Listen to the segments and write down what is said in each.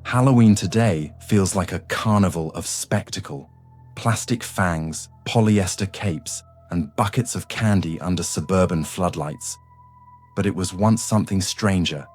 Halloween today feels like a carnival of spectacle. Plastic fangs, polyester capes, and buckets of candy under suburban floodlights. But it was once something stranger,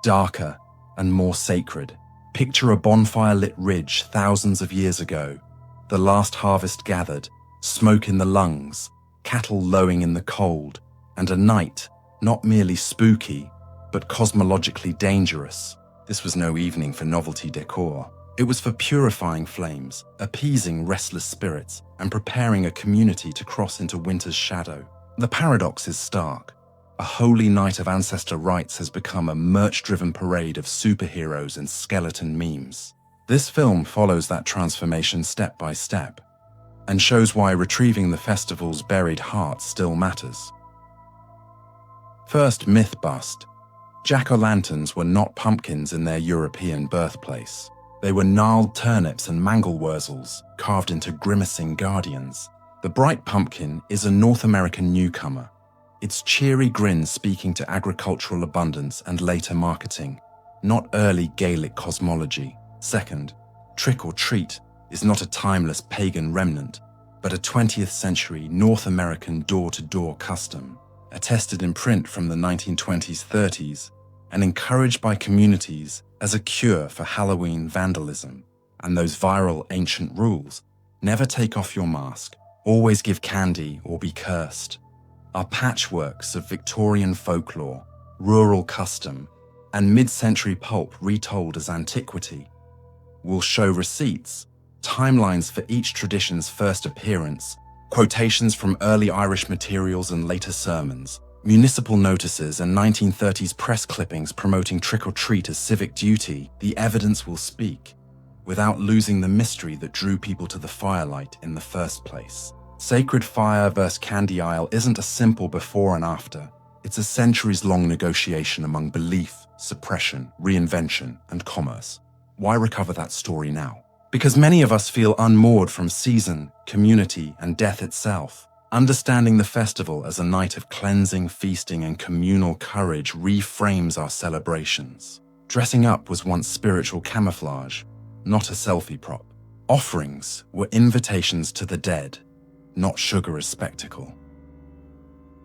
darker, and more sacred. Picture a bonfire-lit ridge thousands of years ago, the last harvest gathered, smoke in the lungs, cattle lowing in the cold, and a night not merely spooky, but cosmologically dangerous. This was no evening for novelty decor. It was for purifying flames, appeasing restless spirits, and preparing a community to cross into winter's shadow. The paradox is stark. A holy night of ancestor rites has become a merch-driven parade of superheroes and skeleton memes. This film follows that transformation step by step, and shows why retrieving the festival's buried heart still matters. First myth bust. Jack-o'-lanterns were not pumpkins in their European birthplace. They were gnarled turnips and mangel-wurzels carved into grimacing guardians. The bright pumpkin is a North American newcomer, its cheery grin speaking to agricultural abundance and later marketing, not early Gaelic cosmology. Second, trick or treat is not a timeless pagan remnant, but a 20th century North American door-to-door custom, attested in print from the 1920s-30s and encouraged by communities as a cure for Halloween vandalism. And those viral ancient rules: never take off your mask, always give candy or be cursed, are patchworks of Victorian folklore, rural custom, and mid-century pulp retold as antiquity. We'll show receipts, timelines for each tradition's first appearance, quotations from early Irish materials and later sermons, municipal notices and 1930s press clippings promoting trick-or-treat as civic duty. The evidence will speak, without losing the mystery that drew people to the firelight in the first place. Sacred fire versus candy aisle isn't a simple before and after. It's a centuries-long negotiation among belief, suppression, reinvention, and commerce. Why recover that story now? Because many of us feel unmoored from season, community, and death itself. Understanding the festival as a night of cleansing, feasting, and communal courage reframes our celebrations. Dressing up was once spiritual camouflage, not a selfie prop. Offerings were invitations to the dead, not sugar as spectacle.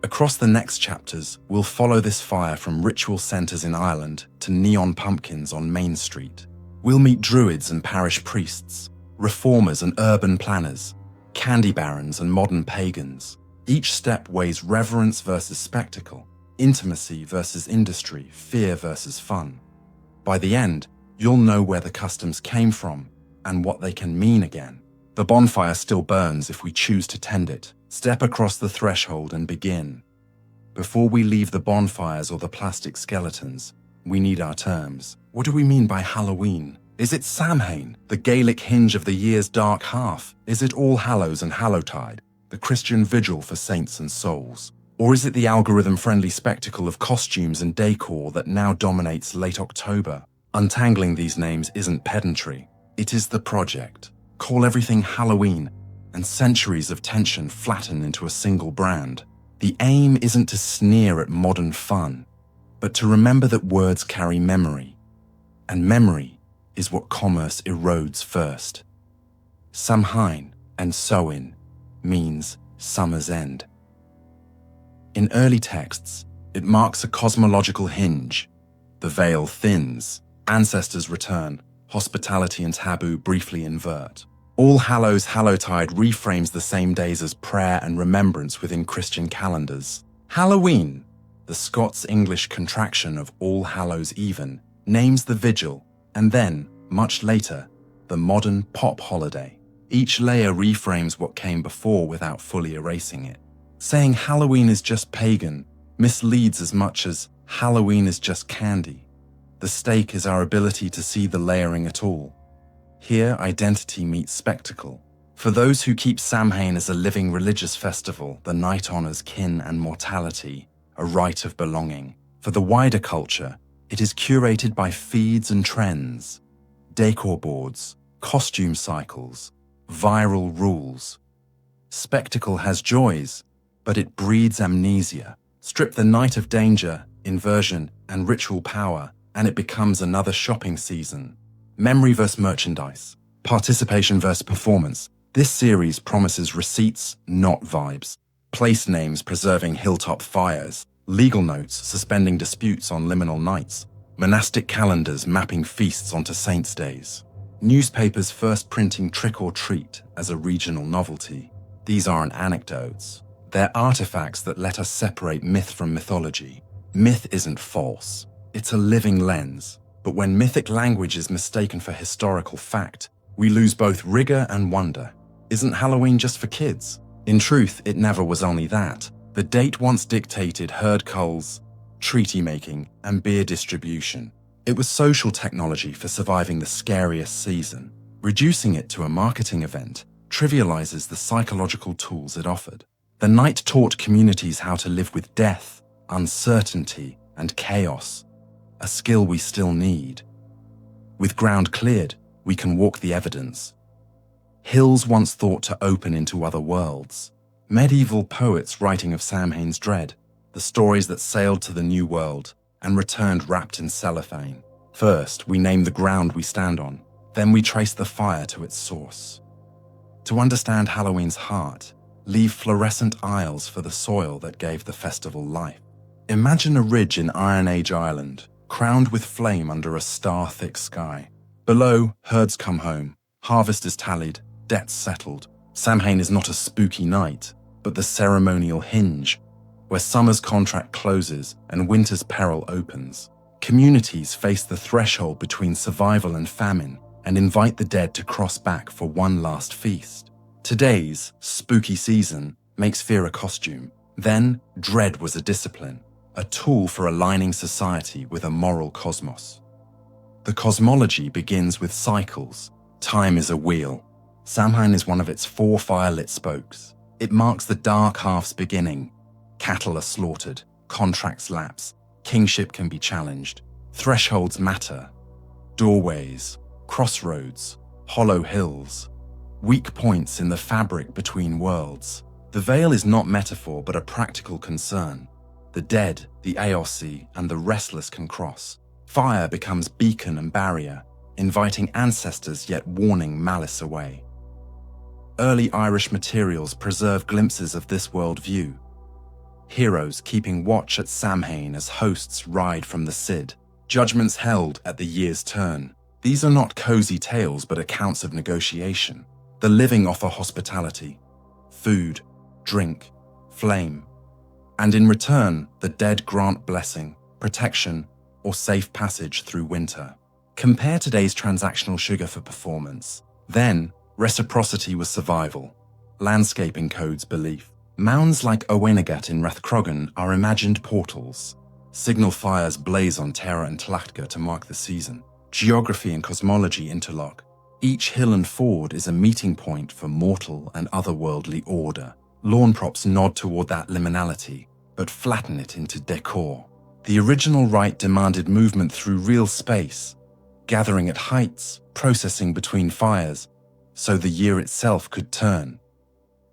Across the next chapters, we'll follow this fire from ritual centers in Ireland to neon pumpkins on Main Street. We'll meet druids and parish priests, reformers and urban planners, candy barons and modern pagans. Each step weighs reverence versus spectacle, intimacy versus industry, fear versus fun. By the end, you'll know where the customs came from and what they can mean again. The bonfire still burns if we choose to tend it. Step across the threshold and begin. Before we leave the bonfires or the plastic skeletons, we need our terms. What do we mean by Halloween? Is it Samhain, the Gaelic hinge of the year's dark half? Is it All Hallows and Hallowtide, the Christian vigil for saints and souls? Or is it the algorithm-friendly spectacle of costumes and decor that now dominates late October? Untangling these names isn't pedantry. It is the project. Call everything Halloween, and centuries of tension flatten into a single brand. The aim isn't to sneer at modern fun, but to remember that words carry memory, and memory is what commerce erodes first. Samhain and Samhain means summer's end. In early texts, it marks a cosmological hinge. The veil thins, ancestors return, hospitality and taboo briefly invert. All Hallows Hallowtide reframes the same days as prayer and remembrance within Christian calendars. Halloween, the Scots-English contraction of All Hallows Even, names the vigil, and then, much later, the modern pop holiday. Each layer reframes what came before without fully erasing it. Saying Halloween is just pagan misleads as much as Halloween is just candy. The stake is our ability to see the layering at all. Here, identity meets spectacle. For those who keep Samhain as a living religious festival, the night honors kin and mortality, a rite of belonging. For the wider culture, it is curated by feeds and trends, decor boards, costume cycles, viral rules. Spectacle has joys, but it breeds amnesia. Strip the night of danger, inversion, and ritual power, and it becomes another shopping season. Memory versus merchandise. Participation versus performance. This series promises receipts, not vibes. Place names preserving hilltop fires. Legal notes suspending disputes on liminal nights. Monastic calendars mapping feasts onto saints' days. Newspapers first printing trick or treat as a regional novelty. These aren't anecdotes. They're artifacts that let us separate myth from mythology. Myth isn't false. It's a living lens. But when mythic language is mistaken for historical fact, we lose both rigor and wonder. Isn't Halloween just for kids? In truth, it never was only that. The date once dictated herd culls, treaty making, and beer distribution. It was social technology for surviving the scariest season. Reducing it to a marketing event trivializes the psychological tools it offered. The night taught communities how to live with death, uncertainty, and chaos, a skill we still need. With ground cleared, we can walk the evidence. Hills once thought to open into other worlds. Medieval poets writing of Samhain's dread, the stories that sailed to the new world and returned wrapped in cellophane. First, we name the ground we stand on. Then we trace the fire to its source. To understand Halloween's heart, leave fluorescent aisles for the soil that gave the festival life. Imagine a ridge in Iron Age Ireland, crowned with flame under a star-thick sky. Below, herds come home, harvest is tallied, debts settled. Samhain is not a spooky night, but the ceremonial hinge, where summer's contract closes and winter's peril opens. Communities face the threshold between survival and famine and invite the dead to cross back for one last feast. Today's spooky season makes fear a costume. Then, dread was a discipline, a tool for aligning society with a moral cosmos. The cosmology begins with cycles. Time is a wheel. Samhain is one of its 4 fire-lit spokes. It marks the dark half's beginning. Cattle are slaughtered, contracts lapse, kingship can be challenged. Thresholds matter. Doorways, crossroads, hollow hills. Weak points in the fabric between worlds. The veil is not metaphor but a practical concern. The dead, the AOC, and the restless can cross. Fire becomes beacon and barrier, inviting ancestors yet warning malice away. Early Irish materials preserve glimpses of this worldview. Heroes keeping watch at Samhain as hosts ride from the Cid. Judgments held at the year's turn. These are not cozy tales but accounts of negotiation. The living offer hospitality, food, drink, flame. And in return, the dead grant blessing, protection, or safe passage through winter. Compare today's transactional sugar for performance. Then, reciprocity was survival. Landscaping codes belief. Mounds like Owenagat in Rathcrogan are imagined portals. Signal fires blaze on Tara and Tlachtga to mark the season. Geography and cosmology interlock. Each hill and ford is a meeting point for mortal and otherworldly order. Lawn props nod toward that liminality, but flatten it into decor. The original rite demanded movement through real space, gathering at heights, processing between fires, so the year itself could turn.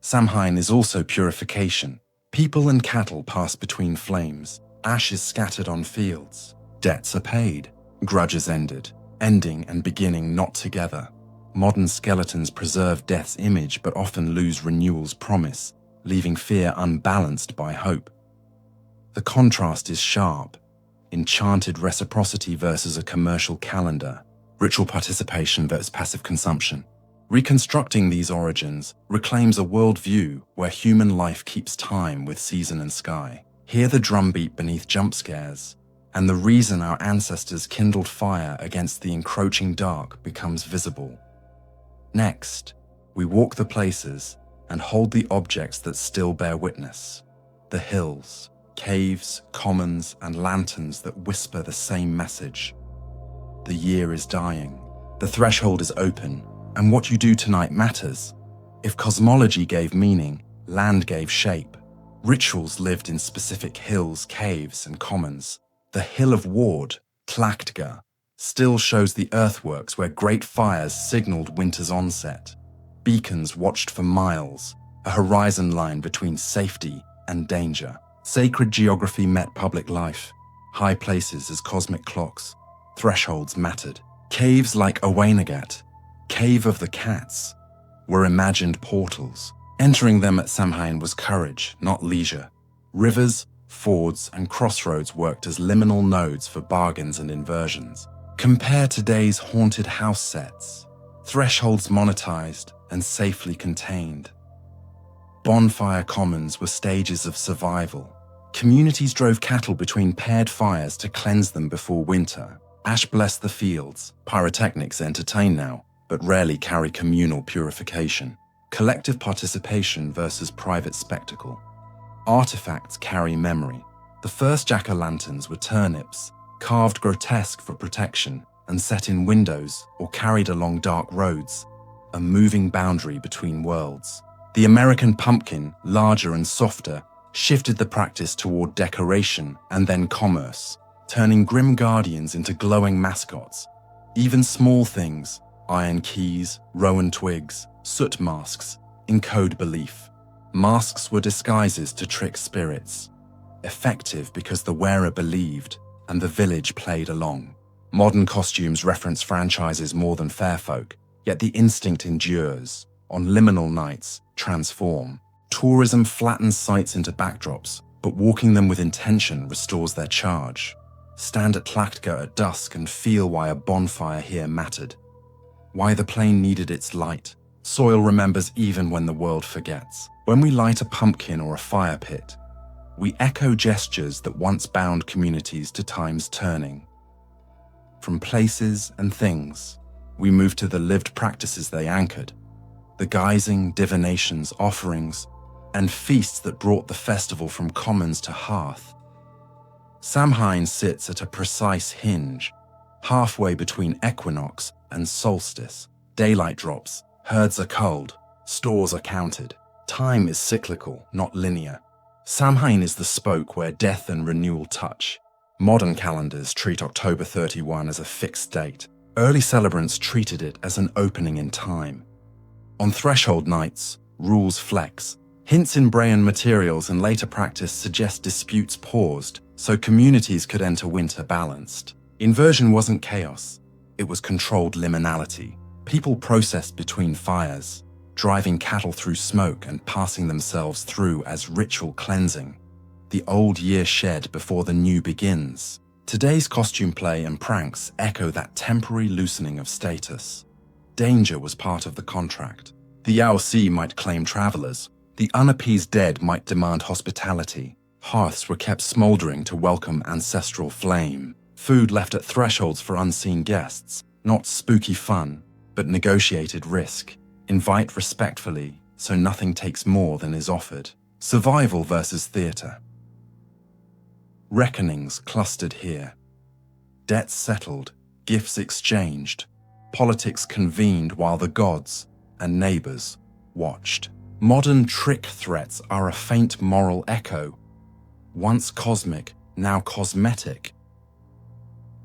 Samhain is also purification. People and cattle pass between flames, ashes scattered on fields. Debts are paid, grudges ended, ending and beginning not together. Modern skeletons preserve death's image but often lose renewal's promise, leaving fear unbalanced by hope. The contrast is sharp. Enchanted reciprocity versus a commercial calendar. Ritual participation versus passive consumption. Reconstructing these origins reclaims a worldview where human life keeps time with season and sky. Hear the drumbeat beneath jump scares, and the reason our ancestors kindled fire against the encroaching dark becomes visible. Next, we walk the places and hold the objects that still bear witness. The hills, caves, commons, and lanterns that whisper the same message. The year is dying. The threshold is open, and what you do tonight matters. If cosmology gave meaning, land gave shape. Rituals lived in specific hills, caves, and commons. The Hill of Ward, Tlachtga, still shows the earthworks where great fires signaled winter's onset. Beacons watched for miles, a horizon line between safety and danger. Sacred geography met public life. High places as cosmic clocks. Thresholds mattered. Caves like Awainagat, Cave of the Cats, were imagined portals. Entering them at Samhain was courage, not leisure. Rivers, fords, and crossroads worked as liminal nodes for bargains and inversions. Compare today's haunted house sets, thresholds monetized and safely contained. Bonfire commons were stages of survival. Communities drove cattle between paired fires to cleanse them before winter. Ash blessed the fields. Pyrotechnics entertain now, but rarely carry communal purification. Collective participation versus private spectacle. Artifacts carry memory. The first jack-o'-lanterns were turnips, carved grotesque for protection and set in windows or carried along dark roads, a moving boundary between worlds. The American pumpkin, larger and softer, shifted the practice toward decoration and then commerce, turning grim guardians into glowing mascots. Even small things, iron keys, rowan twigs, soot masks, encode belief. Masks were disguises to trick spirits, effective because the wearer believed and the village played along. Modern costumes reference franchises more than fair folk, yet the instinct endures. On liminal nights, transform. Tourism flattens sites into backdrops, but walking them with intention restores their charge. Stand at Tlachtka at dusk and feel why a bonfire here mattered. Why the plain needed its light. Soil remembers even when the world forgets. When we light a pumpkin or a fire pit, we echo gestures that once bound communities to time's turning. From places and things, we move to the lived practices they anchored. The guising, divinations, offerings, and feasts that brought the festival from commons to hearth. Samhain sits at a precise hinge, halfway between equinox and solstice. Daylight drops, herds are culled, stores are counted. Time is cyclical, not linear. Samhain is the spoke where death and renewal touch. Modern calendars treat October 31 as a fixed date. Early celebrants treated it as an opening in time. On threshold nights, rules flex. Hints in Brayan materials and later practice suggest disputes paused, so communities could enter winter balanced. Inversion wasn't chaos, it was controlled liminality. People processed between fires, driving cattle through smoke and passing themselves through as ritual cleansing. The old year shed before the new begins. Today's costume play and pranks echo that temporary loosening of status. Danger was part of the contract. The Yaosi might claim travelers. The unappeased dead might demand hospitality. Hearths were kept smoldering to welcome ancestral flame. Food left at thresholds for unseen guests. Not spooky fun, but negotiated risk. Invite respectfully, so nothing takes more than is offered. Survival versus theatre. Reckonings clustered here. Debts settled, gifts exchanged. Politics convened while the gods and neighbours watched. Modern trick threats are a faint moral echo. Once cosmic, now cosmetic.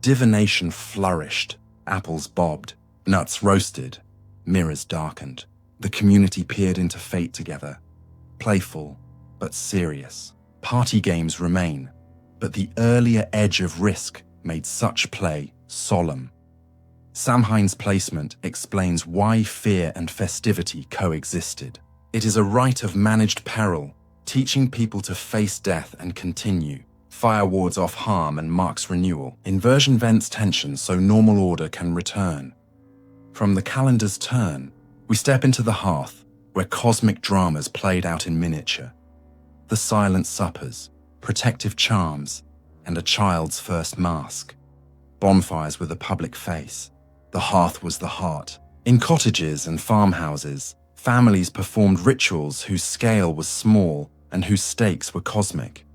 Divination flourished, apples bobbed, nuts roasted, mirrors darkened. The community peered into fate together, playful but serious. Party games remain, but the earlier edge of risk made such play solemn. Samhain's placement explains why fear and festivity coexisted. It is a rite of managed peril, teaching people to face death and continue. Fire wards off harm and marks renewal. Inversion vents tension so normal order can return. From the calendar's turn, we step into the hearth, where cosmic dramas played out in miniature. The silent suppers, protective charms, and a child's first mask. Bonfires with a public face. The hearth was the heart. In cottages and farmhouses, families performed rituals whose scale was small and whose stakes were cosmic.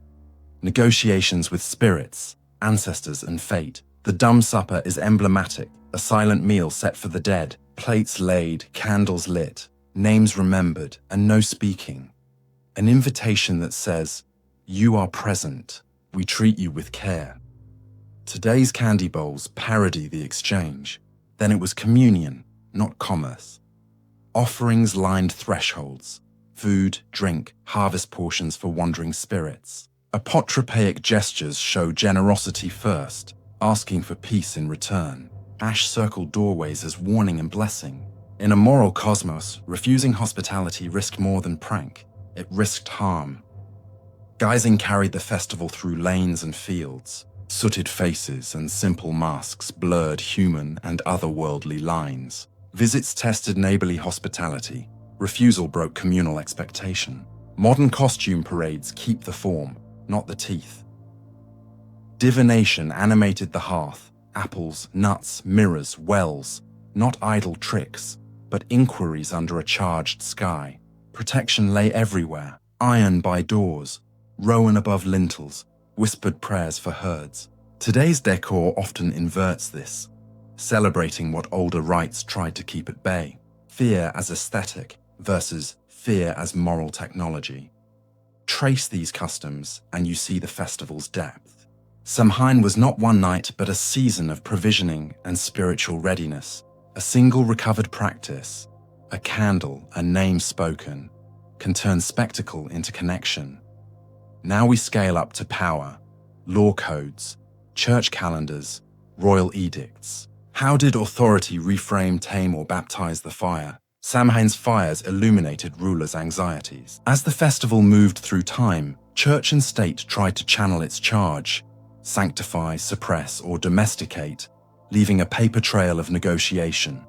Negotiations with spirits, ancestors, and fate. The dumb supper is emblematic, a silent meal set for the dead, plates laid, candles lit, names remembered, and no speaking. An invitation that says, "You are present, we treat you with care." Today's candy bowls parody the exchange. Then it was communion, not commerce. Offerings lined thresholds, food, drink, harvest portions for wandering spirits. Apotropaic gestures show generosity first, asking for peace in return. Ash circled doorways as warning and blessing. In a moral cosmos, refusing hospitality risked more than prank. It risked harm. Guising carried the festival through lanes and fields. Sooted faces and simple masks blurred human and otherworldly lines. Visits tested neighborly hospitality. Refusal broke communal expectation. Modern costume parades keep the form, not the teeth. Divination animated the hearth. Apples, nuts, mirrors, wells. Not idle tricks, but inquiries under a charged sky. Protection lay everywhere. Iron by doors. Rowan above lintels. Whispered prayers for herds. Today's decor often inverts this, celebrating what older rites tried to keep at bay. Fear as aesthetic versus fear as moral technology. Trace these customs and you see the festival's depth. Samhain was not one night but a season of provisioning and spiritual readiness. A single recovered practice, a candle, a name spoken, can turn spectacle into connection. Now we scale up to power, law codes, church calendars, royal edicts. How did authority reframe, tame, or baptize the fire? Samhain's fires illuminated rulers' anxieties. As the festival moved through time, church and state tried to channel its charge, sanctify, suppress, or domesticate, leaving a paper trail of negotiation.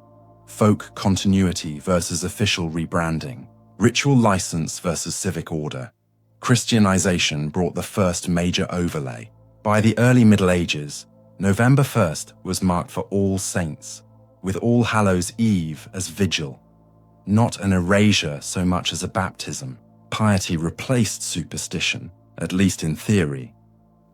Folk continuity versus official rebranding. Ritual license versus civic order. Christianization brought the first major overlay. By the early Middle Ages, November 1st was marked for All Saints, with All Hallows' Eve as vigil. Not an erasure so much as a baptism. Piety replaced superstition, at least in theory.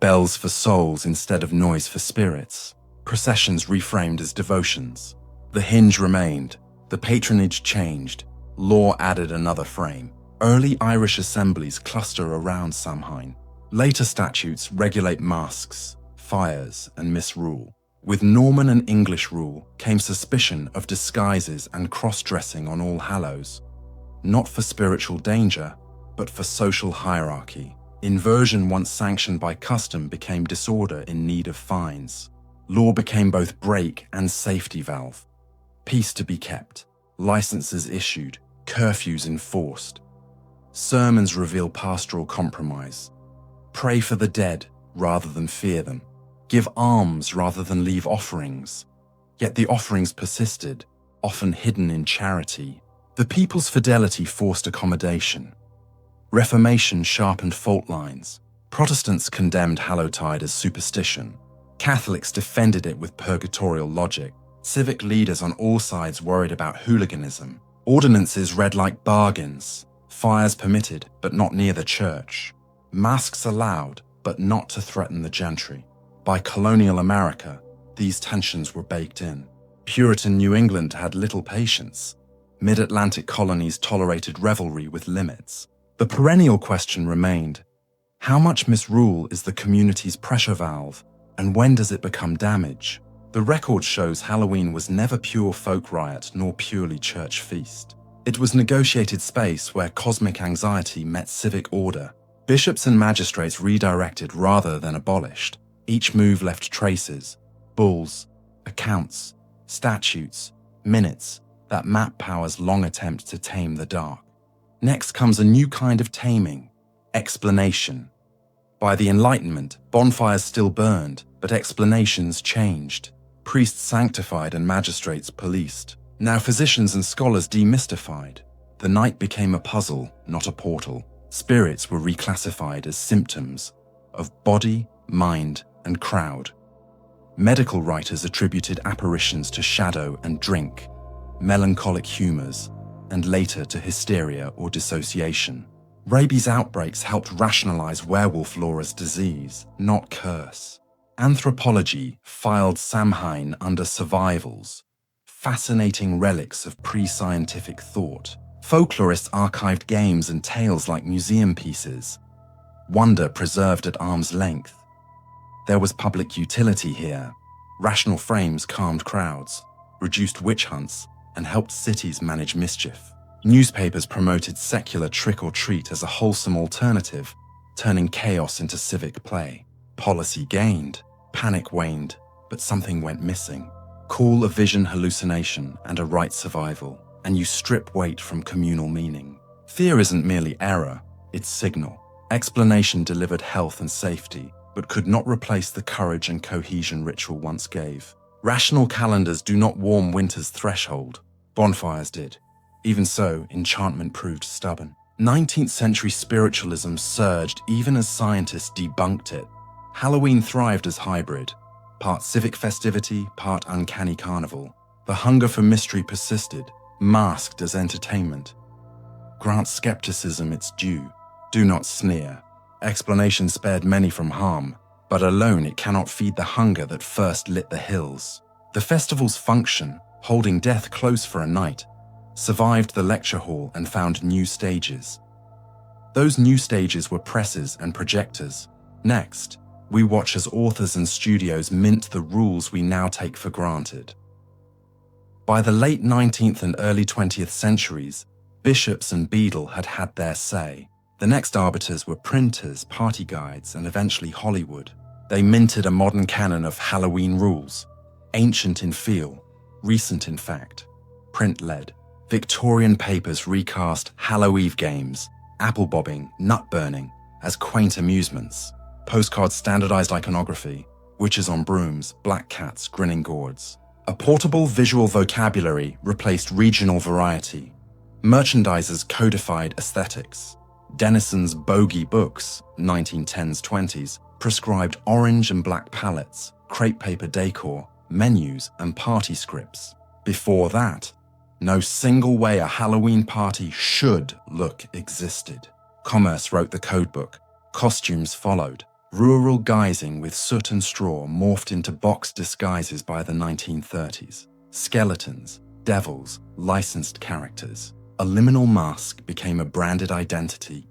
Bells for souls instead of noise for spirits. Processions reframed as devotions. The hinge remained. The patronage changed. Law added another frame. Early Irish assemblies cluster around Samhain. Later statutes regulate masks, fires, and misrule. With Norman and English rule came suspicion of disguises and cross-dressing on All Hallows. Not for spiritual danger, but for social hierarchy. Inversion once sanctioned by custom became disorder in need of fines. Law became both brake and safety valve. Peace to be kept, licenses issued, curfews enforced. Sermons reveal pastoral compromise. Pray for the dead rather than fear them. Give alms rather than leave offerings. Yet the offerings persisted, often hidden in charity. The people's fidelity forced accommodation. Reformation sharpened fault lines. Protestants condemned Hallowtide as superstition. Catholics defended it with purgatorial logic. Civic leaders on all sides worried about hooliganism. Ordinances read like bargains. Fires permitted, but not near the church. Masks allowed, but not to threaten the gentry. By colonial America, these tensions were baked in. Puritan New England had little patience. Mid-Atlantic colonies tolerated revelry with limits. The perennial question remained, how much misrule is the community's pressure valve, and when does it become damage? The record shows Halloween was never pure folk riot nor purely church feast. It was negotiated space where cosmic anxiety met civic order. Bishops and magistrates redirected rather than abolished. Each move left traces, bulls, accounts, statutes, minutes that map power's long attempt to tame the dark. Next comes a new kind of taming, explanation. By the Enlightenment, bonfires still burned, but explanations changed. Priests sanctified and magistrates policed. Now physicians and scholars demystified. The night became a puzzle, not a portal. Spirits were reclassified as symptoms of body, mind, and crowd. Medical writers attributed apparitions to shadow and drink, melancholic humors, and later to hysteria or dissociation. Rabies outbreaks helped rationalize werewolf lore as disease, not curse. Anthropology filed Samhain under survivals, fascinating relics of pre-scientific thought. Folklorists archived games and tales like museum pieces, wonder preserved at arm's length. There was public utility here. Rational frames calmed crowds, reduced witch hunts, and helped cities manage mischief. Newspapers promoted secular trick-or-treat as a wholesome alternative, turning chaos into civic play. Policy gained, panic waned, but something went missing. Call a vision hallucination and a rite survival, and you strip weight from communal meaning. Fear isn't merely error, it's signal. Explanation delivered health and safety, but could not replace the courage and cohesion ritual once gave. Rational calendars do not warm winter's threshold. Bonfires did. Even so, enchantment proved stubborn. 19th century spiritualism surged even as scientists debunked it. Halloween thrived as hybrid, part civic festivity, part uncanny carnival. The hunger for mystery persisted, masked as entertainment. Grant skepticism its due. Do not sneer. Explanation spared many from harm, but alone it cannot feed the hunger that first lit the hills. The festival's function, holding death close for a night, survived the lecture hall and found new stages. Those new stages were presses and projectors. Next, we watch as authors and studios mint the rules we now take for granted. By the late 19th and early 20th centuries, bishops and beadle had had their say. The next arbiters were printers, party guides, and eventually Hollywood. They minted a modern canon of Halloween rules, ancient in feel, recent in fact, print-led. Victorian papers recast Hallow-Eve games, apple bobbing, nut burning as quaint amusements. Postcards standardized iconography, witches on brooms, black cats grinning gourds. A portable visual vocabulary replaced regional variety. Merchandisers codified aesthetics. Denison's bogey books, 1910s-20s, prescribed orange and black palettes, crepe paper decor, menus, and party scripts. Before that, no single way a Halloween party should look existed. Commerce wrote the codebook. Costumes followed. Rural guising with soot and straw morphed into box disguises by the 1930s. Skeletons, devils, licensed characters. A liminal mask became a branded identity.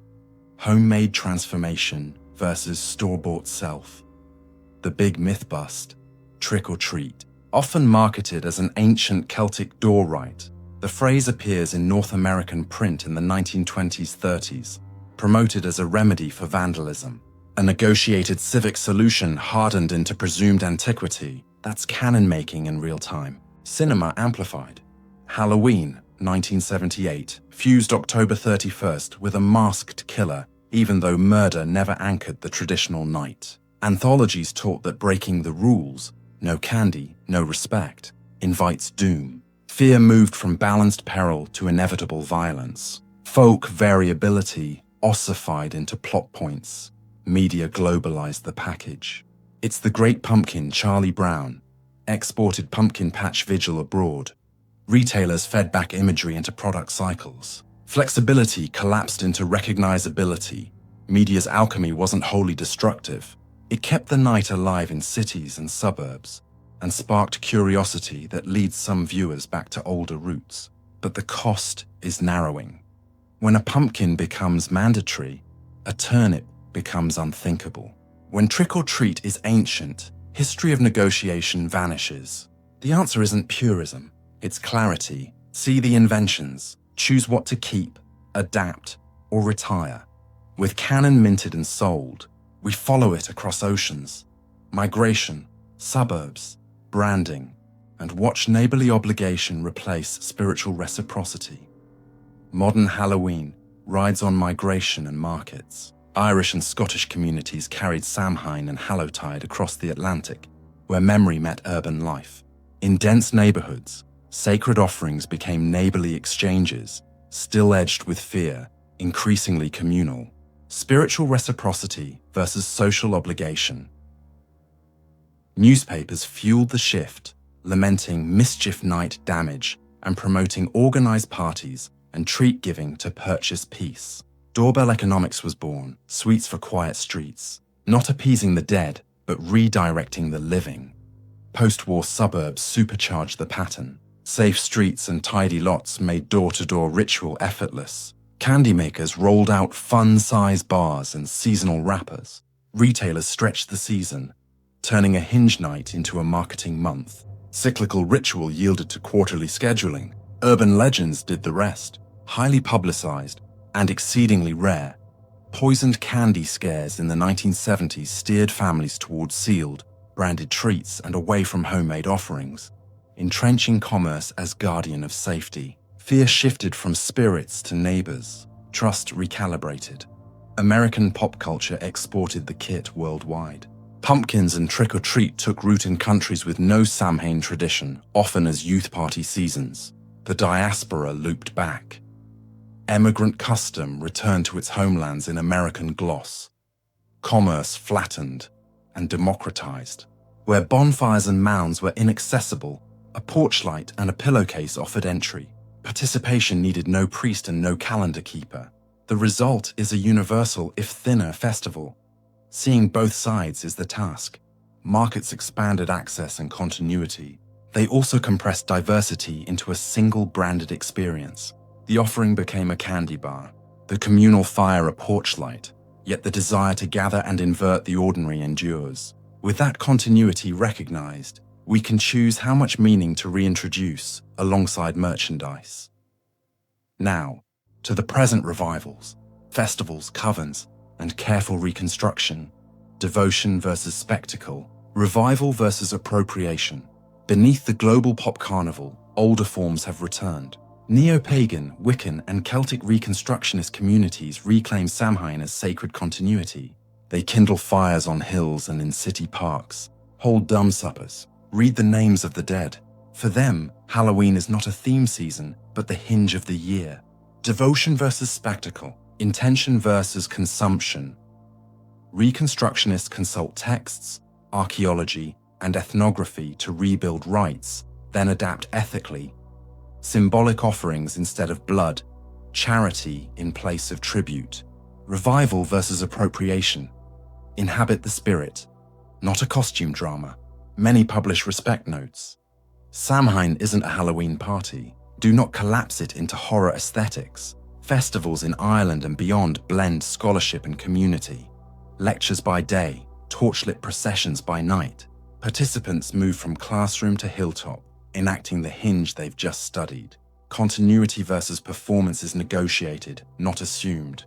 Homemade transformation versus store-bought self. The big myth bust, trick or treat, often marketed as an ancient Celtic door rite. The phrase appears in North American print in the 1920s-30s, promoted as a remedy for vandalism. A negotiated civic solution hardened into presumed antiquity. That's canon making in real time. Cinema amplified. Halloween, 1978, fused October 31st with a masked killer, even though murder never anchored the traditional night. Anthologies taught that breaking the rules, no candy, no respect, invites doom. Fear moved from balanced peril to inevitable violence. Folk variability ossified into plot points. Media globalized the package. It's the Great Pumpkin, Charlie Brown, exported pumpkin patch vigil abroad. Retailers fed back imagery into product cycles. Flexibility collapsed into recognizability. Media's alchemy wasn't wholly destructive. It kept the night alive in cities and suburbs, and sparked curiosity that leads some viewers back to older roots. But the cost is narrowing. When a pumpkin becomes mandatory, a turnip becomes unthinkable. When trick-or-treat is ancient, history of negotiation vanishes. The answer isn't purism, it's clarity. See the inventions, choose what to keep, adapt, or retire. With canon minted and sold, we follow it across oceans, migration, suburbs, branding, and watch neighborly obligation replace spiritual reciprocity. Modern Halloween rides on migration and markets. Irish and Scottish communities carried Samhain and Hallowtide across the Atlantic, where memory met urban life. In dense neighborhoods, sacred offerings became neighborly exchanges, still edged with fear, increasingly communal. Spiritual reciprocity versus social obligation. Newspapers fueled the shift, lamenting mischief night damage and promoting organized parties and treat giving to purchase peace. Doorbell economics was born, sweets for quiet streets, not appeasing the dead, but redirecting the living. Post-war suburbs supercharged the pattern. Safe streets and tidy lots made door-to-door ritual effortless. Candy makers rolled out fun-size bars and seasonal wrappers. Retailers stretched the season, turning a hinge night into a marketing month. Cyclical ritual yielded to quarterly scheduling. Urban legends did the rest. Highly publicized and exceedingly rare, poisoned candy scares in the 1970s steered families towards sealed, branded treats and away from homemade offerings. entrenching commerce as guardian of safety. Fear shifted from spirits to neighbors, trust recalibrated. American pop culture exported the kit worldwide. Pumpkins and trick-or-treat took root in countries with no Samhain tradition, often as youth party seasons. The diaspora looped back. Emigrant custom returned to its homelands in American gloss. Commerce flattened and democratized. Where bonfires and mounds were inaccessible, a porch light and a pillowcase offered entry. Participation needed no priest and no calendar keeper. The result is a universal, if thinner, festival. Seeing both sides is the task. Markets expanded access and continuity. They also compressed diversity into a single branded experience. The offering became a candy bar, the communal fire a porch light, yet the desire to gather and invert the ordinary endures. With that continuity recognized, we can choose how much meaning to reintroduce alongside merchandise. Now, to the present revivals, festivals, covens, and careful reconstruction, devotion versus spectacle, revival versus appropriation. Beneath the global pop carnival, older forms have returned. Neo-pagan, Wiccan, and Celtic reconstructionist communities reclaim Samhain as sacred continuity. They kindle fires on hills and in city parks, hold dumb suppers, read the names of the dead. For them, Halloween is not a theme season, but the hinge of the year. Devotion versus spectacle, intention versus consumption. Reconstructionists consult texts, archaeology, and ethnography to rebuild rites, then adapt ethically. Symbolic offerings instead of blood, charity in place of tribute. Revival versus appropriation. Inhabit the spirit, not a costume drama. Many publish respect notes. Samhain isn't a Halloween party. Do not collapse it into horror aesthetics. Festivals in Ireland and beyond blend scholarship and community. Lectures by day, torchlit processions by night. Participants move from classroom to hilltop, enacting the hinge they've just studied. Continuity versus performance is negotiated, not assumed.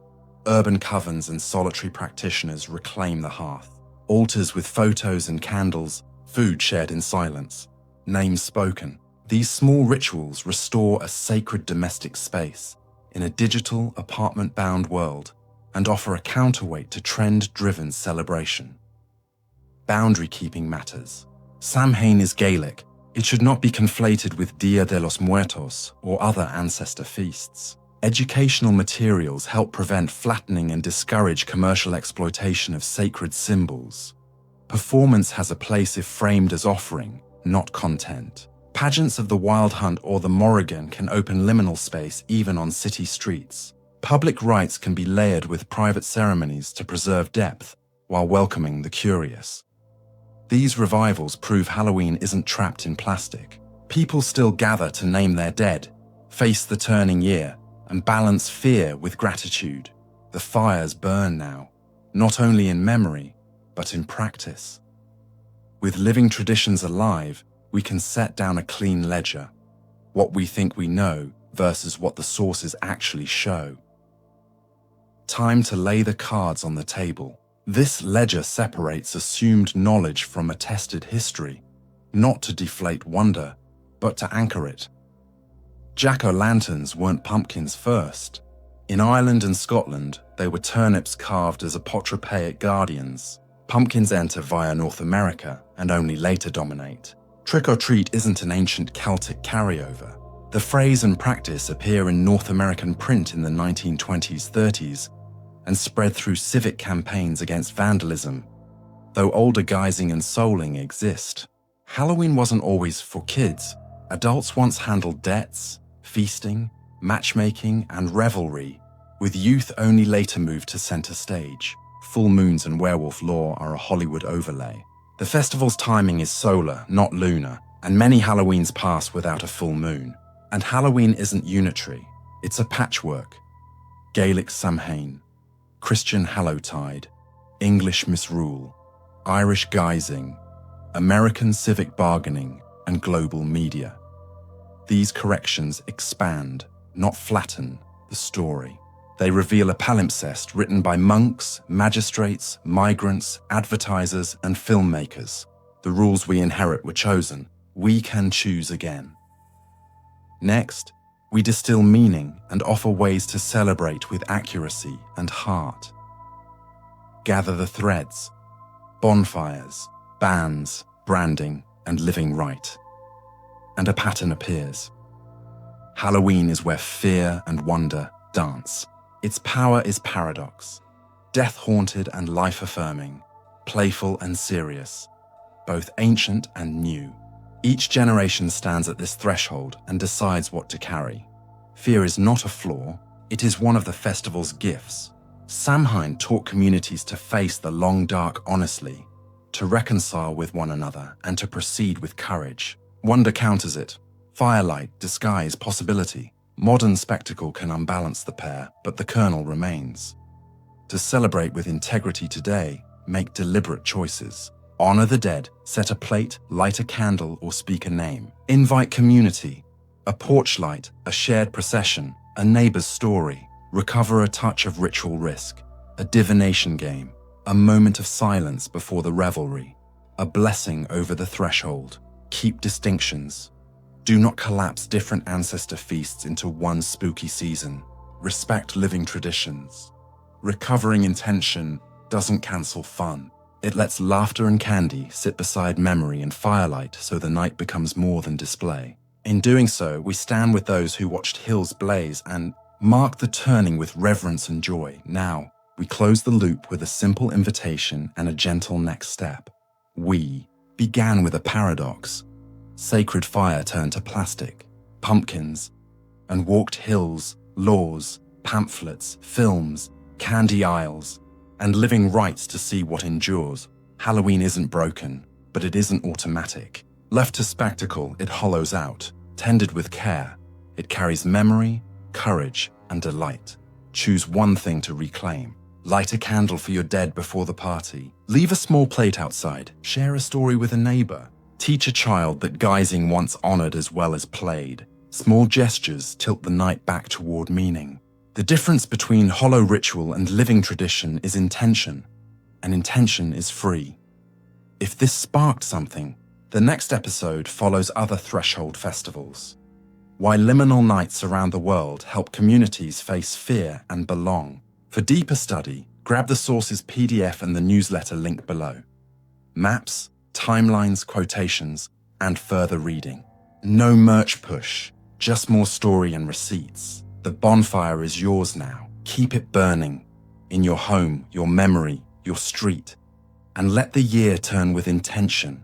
Urban covens and solitary practitioners reclaim the hearth. Altars with photos and candles, food shared in silence. Names spoken. These small rituals restore a sacred domestic space in a digital, apartment-bound world and offer a counterweight to trend-driven celebration. Boundary-keeping matters. Samhain is Gaelic. It should not be conflated with Dia de los Muertos or other ancestor feasts. Educational materials help prevent flattening and discourage commercial exploitation of sacred symbols. Performance has a place if framed as offering, not content. Pageants of the Wild Hunt or the Morrigan can open liminal space even on city streets. Public rites can be layered with private ceremonies to preserve depth while welcoming the curious. These revivals prove Halloween isn't trapped in plastic. People still gather to name their dead, face the turning year, and balance fear with gratitude. The fires burn now, not only in memory, but in practice. With living traditions alive, we can set down a clean ledger, what we think we know versus what the sources actually show. Time to lay the cards on the table. This ledger separates assumed knowledge from attested history, not to deflate wonder, but to anchor it. Jack-o'-lanterns weren't pumpkins first. In Ireland and Scotland, they were turnips carved as apotropaic guardians. Pumpkins enter via North America and only later dominate. Trick-or-treat isn't an ancient Celtic carryover. The phrase and practice appear in North American print in the 1920s-30s and spread through civic campaigns against vandalism, though older guising and souling exist. Halloween wasn't always for kids. Adults once handled debts, feasting, matchmaking, and revelry, with youth only later moved to center stage. Full moons and werewolf lore are a Hollywood overlay. The festival's timing is solar, not lunar, and many Halloweens pass without a full moon. And Halloween isn't unitary, it's a patchwork. Gaelic Samhain, Christian Hallowtide, English misrule, Irish guising, American civic bargaining, and global media. These corrections expand, not flatten, the story. They reveal a palimpsest written by monks, magistrates, migrants, advertisers, and filmmakers. The rules we inherit were chosen, we can choose again. Next, we distill meaning and offer ways to celebrate with accuracy and heart. Gather the threads: bonfires, bands, branding, and living right. And a pattern appears. Halloween is where fear and wonder dance. Its power is paradox, death-haunted and life-affirming, playful and serious, both ancient and new. Each generation stands at this threshold and decides what to carry. Fear is not a flaw, it is one of the festival's gifts. Samhain taught communities to face the long dark honestly, to reconcile with one another, and to proceed with courage. Wonder counters it. Firelight, disguise, possibility. Modern spectacle can unbalance the pair, but the kernel remains. To celebrate with integrity today, make deliberate choices. Honor the dead, set a plate, light a candle, or speak a name. Invite community, a porch light, a shared procession, a neighbor's story. Recover a touch of ritual risk, a divination game, a moment of silence before the revelry, a blessing over the threshold. Keep distinctions. Do not collapse different ancestor feasts into one spooky season. Respect living traditions. Recovering intention doesn't cancel fun. It lets laughter and candy sit beside memory and firelight so the night becomes more than display. In doing so, we stand with those who watched hills blaze and mark the turning with reverence and joy. Now, we close the loop with a simple invitation and a gentle next step. We began with a paradox. Sacred fire turned to plastic, pumpkins, and walked hills, laws, pamphlets, films, candy aisles, and living rites to see what endures. Halloween isn't broken, but it isn't automatic. Left to spectacle, it hollows out. Tended with care, it carries memory, courage, and delight. Choose one thing to reclaim. Light a candle for your dead before the party. Leave a small plate outside. Share a story with a neighbor. Teach a child that guising once honored as well as played. Small gestures tilt the night back toward meaning. The difference between hollow ritual and living tradition is intention, and intention is free. If this sparked something, the next episode follows other threshold festivals. Why liminal nights around the world help communities face fear and belong. For deeper study, grab the source's PDF and the newsletter link below. Maps, timelines, quotations, and further reading. No merch push, just more story and receipts. The bonfire is yours now. Keep it burning. In your home, your memory, your street. And let the year turn with intention,